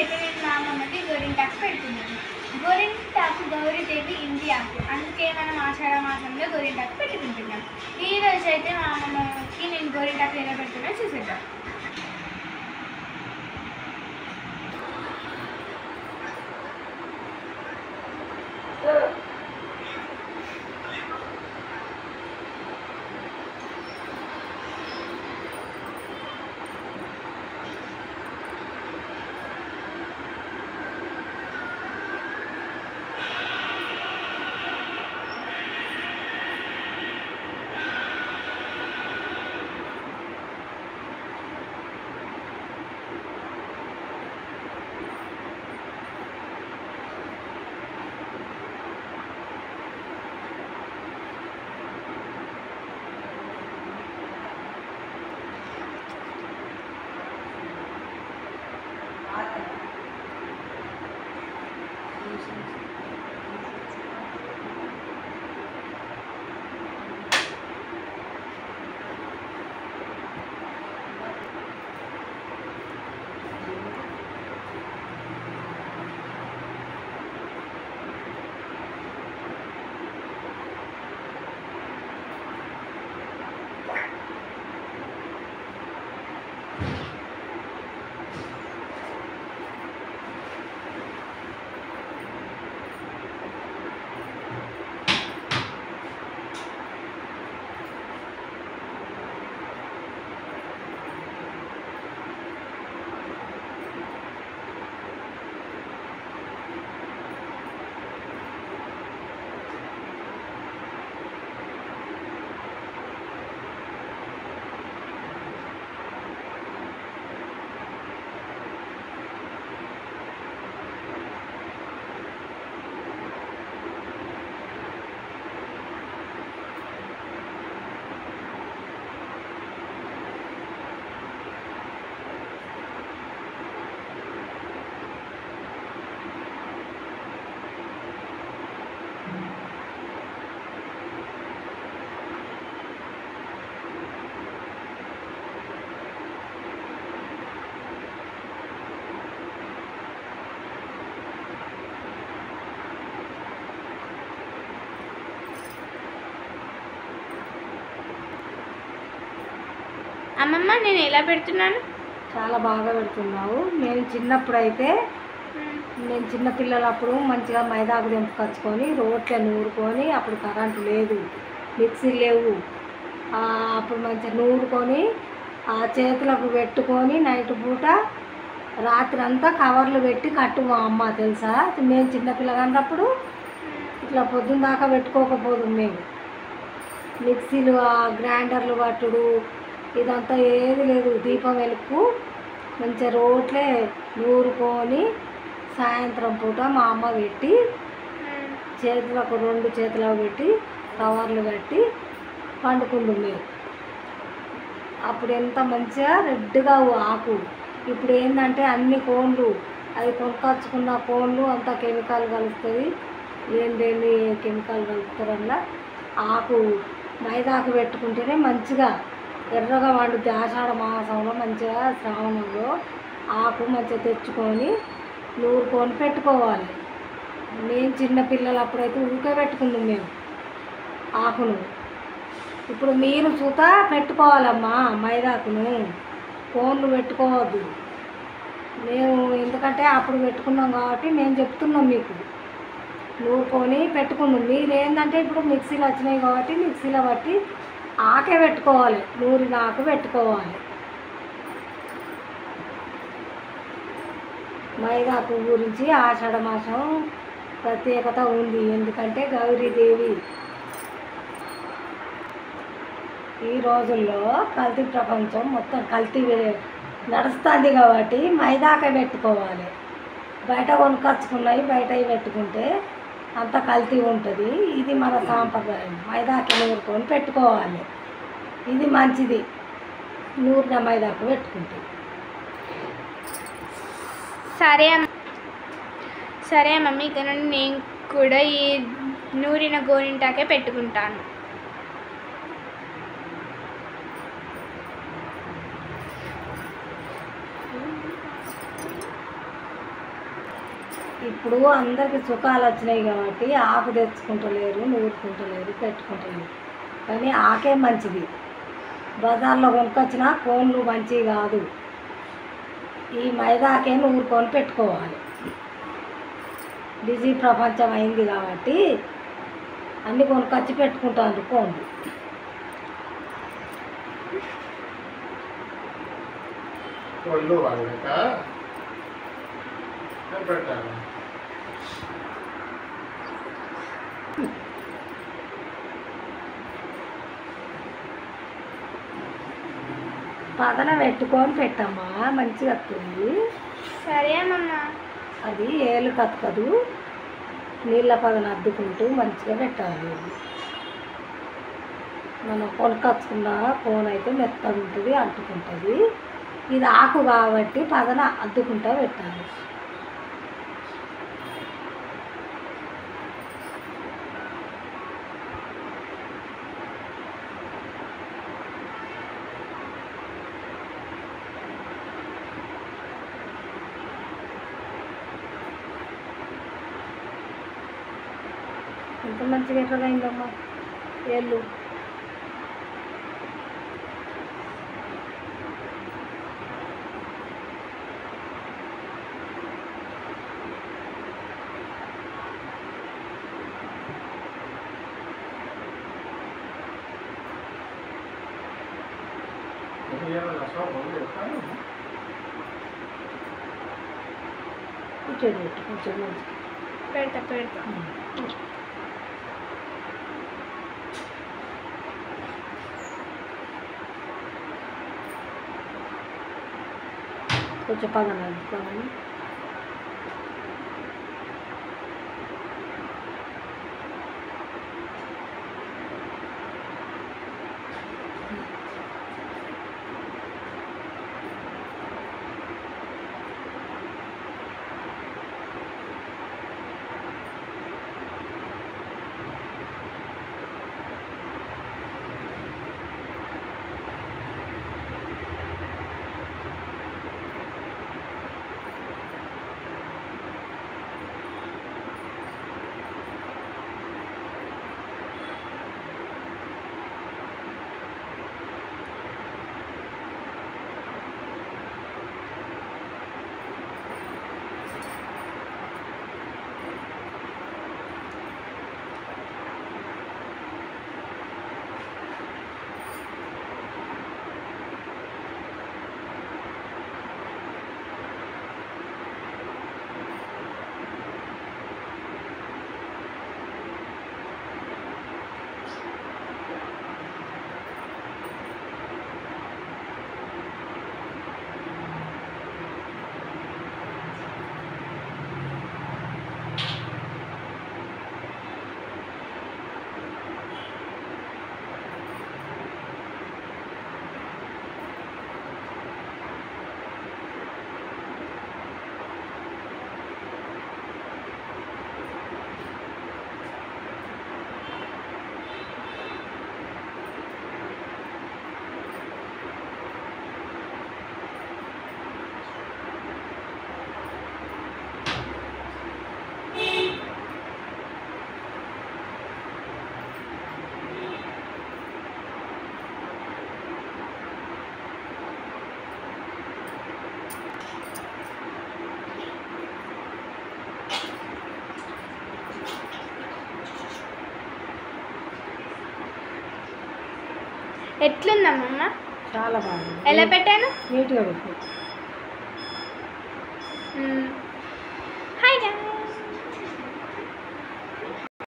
అయితే నేను మా అమ్మమ్మకి గోరింటాకు పెడుతున్నాను. గోరింటాకు గౌరీదేవి ఇంటి ఆకు, అందుకే మనం ఆషాఢ మాసంలో గోరింటాకు పెట్టుకుంటున్నాం. ఈ రోజు అయితే మా అమ్మమ్మకి నేను గోరింటాకు ఎలా పెడుతున్నా చూసేద్దాం. అమ్మమ్మ నేను ఎలా పెడుతున్నాను? చాలా బాగా పెడుతున్నావు. నేను చిన్నప్పుడైతే నేను చిన్నపిల్లలప్పుడు మంచిగా మైదాకు తెంపుకొచ్చుకొని రోట్లో నూరుకొని, అప్పుడు కరెంటు లేదు, మిక్సీ లేవు, అప్పుడు మంచిగా నూరుకొని ఆ చేతులకు పెట్టుకొని నైట్ పూట రాత్రి అంతా కవర్లు పెట్టి కట్టు మా అమ్మ తెలుసా. మేము చిన్నపిల్లగానప్పుడు ఇట్లా పొద్దున్న దాకా పెట్టుకోకపోదు. మేము మిక్సీలు గ్రైండర్లు పట్టుడు ఇదంతా ఏది లేదు. దీపం వెలుగు మంచిగా రోట్లే నూరుకొని సాయంత్రం పూట మా అమ్మ పెట్టి చేతులకు 2 చేతులకు పెట్టి కవర్లు కట్టి పండుకుండు మేము. అప్పుడు ఎంత మంచిగా రెడ్గా ఆకు. ఇప్పుడు ఏంటంటే అన్ని కోన్లు, అవి కొనుక్కొచ్చుకున్న కోన్లు అంతా కెమికల్ కలుస్తుంది. లేని కెమికల్ కలుపుతారల్లా. ఆకు మైదాకు పెట్టుకుంటేనే మంచిగా ఎర్రగా వండుద్ది. ఆషాఢ మాసంలో మంచిగా శ్రావణంలో ఆకు మంచిగా తెచ్చుకొని నూరుకొని పెట్టుకోవాలి. మేము చిన్నపిల్లలు అప్పుడైతే ఊరికే పెట్టుకున్నాం మేము ఆకును. ఇప్పుడు మీరు చూత పెట్టుకోవాలమ్మా మైదాకును, కోన్లు పెట్టుకోవద్దు. మేము ఎందుకంటే అప్పుడు పెట్టుకున్నాం కాబట్టి మేము చెప్తున్నాం మీకు. నూరుకొని పెట్టుకున్నాం. మీరు ఏంటంటే ఇప్పుడు మిక్సీలు వచ్చినాయి కాబట్టి మిక్సీలో బట్టి ఆకే పెట్టుకోవాలి, నూరిన ఆకు పెట్టుకోవాలి. మైదాకు గురించి ఆషాఢ మాసం ప్రత్యేకత ఉంది. ఎందుకంటే గౌరీదేవి ఈ రోజుల్లో కల్తీ ప్రపంచం మొత్తం కల్తీ నడుస్తుంది కాబట్టి మైదాకే పెట్టుకోవాలి. బయట కొనుక్కొచ్చుకున్నవి బయటవి పెట్టుకుంటే అంత కల్తీ ఉంటుంది. ఇది మన సాంప్రదాయం. మైదాకి నూరుకొని పెట్టుకోవాలి. ఇది మంచిది. నూరిన మైదాకు పెట్టుకుంటే. సరే మమ్మీ, ఇక నుండి నేను కూడా ఈ నూరిన గోరింటాకే పెట్టుకుంటాను. ఇప్పుడు అందరికి సుఖాలు వచ్చినాయి కాబట్టి ఆకు తెచ్చుకుంటలేరు, నూరుకుంటలేరు, పెట్టుకుంటలేరు. కానీ ఆకే మంచిది. బజార్లో కొనుక్కొచ్చిన కోన్లు మంచివి కాదు. ఈ మైదాకే నూరుకొని పెట్టుకోవాలి. బిజీ ప్రపంచం అయింది కాబట్టి అన్నీ కొనుక్కొచ్చి పెట్టుకుంటాను కోన్లు. ఒళ్ళు వాళ్ళక పెట్టాను. పదన పెట్టుకొని పెట్టమ్మా, మంచిగా వస్తుంది. సరే అమ్మమ్మ. అది ఏలు కక్కదు. నీళ్ళ పదన అద్దుకుంటూ మంచిగా పెట్టాలి. మనం కొనుక్కొచ్చుకున్న కోన్ అయితే మెత్తగా ఉంటుంది, అంటుకుంటుంది. ఇది ఆకు కాబట్టి పదన అద్దుకుంటూ పెట్టాలి. ఎంత మంచిగా ఎట్లా అయిందమ్మా ఏళ్ళు. కూర్చోడు పెట్టు కొంచెం మంచిగా. పెడతా. కొంచెం పదన అద్దుకోవాలి. ఎట్లుందమ్మమ్మ? చాలా బాగుంది. ఎలా పెట్టాను? నీట్గా పెట్టు.